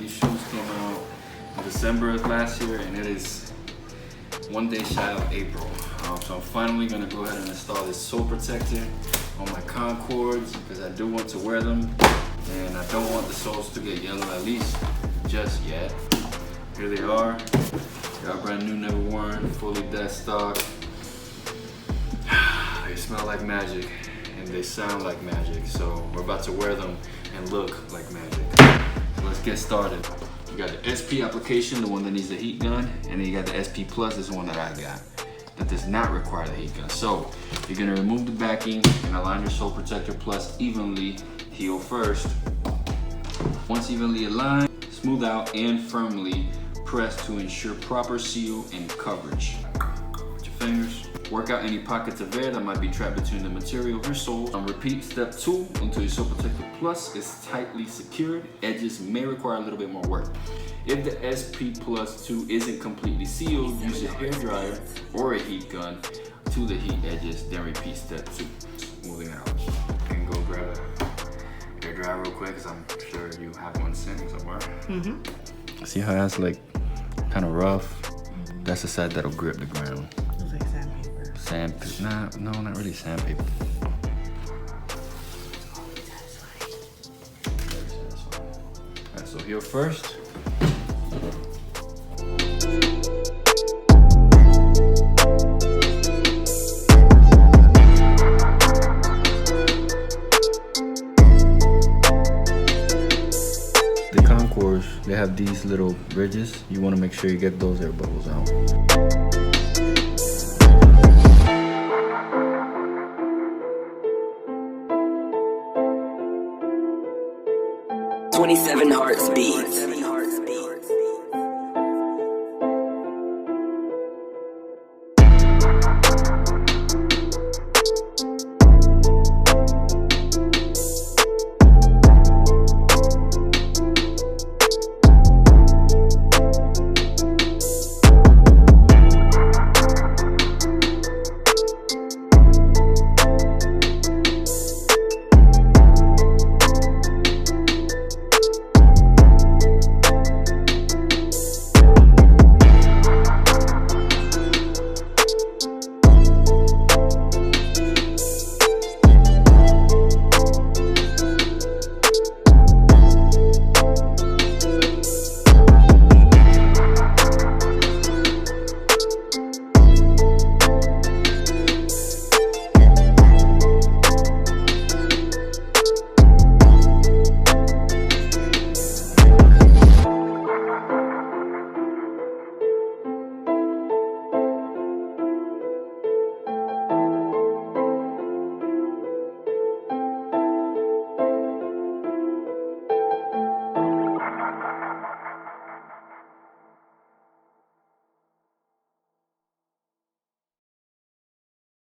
These shoes came out in December of last year, and it is one day shy of April. So I'm finally gonna go ahead and install this sole protector on my Concords because I do want to wear them, and I don't want the soles to get yellow, at least just yet. Here they are. They are brand new, never worn, fully dead stock. They smell like magic and they sound like magic. So we're about to wear them and look like magic. So let's get started. You got the SP application, the one that needs the heat gun, and then you got the SP Plus, this is the one that I got, that does not require the heat gun. So you're gonna remove the backing and align your sole protector plus evenly, heel first. Once evenly aligned, smooth out and firmly press to ensure proper seal and coverage. With your fingers, work out any pockets of air that might be trapped between the material of your sole. And repeat step 2 until your sole protector plus is tightly secured. Edges may require a little bit more work. If the SP Plus 2 isn't completely sealed, use a hair dryer or a heat gun to the heat edges, then repeat step 2. Moving out. You can go grab a hair dryer real quick because I'm sure you have one sitting somewhere. See how that's like kind of rough? That's the side that'll grip the ground. It's like sandpaper. Sandpaper? No, not really sandpaper. Alright, so heel first. The Concords, they have these little ridges. You want to make sure you get those air bubbles out. 27 Hearts Beats.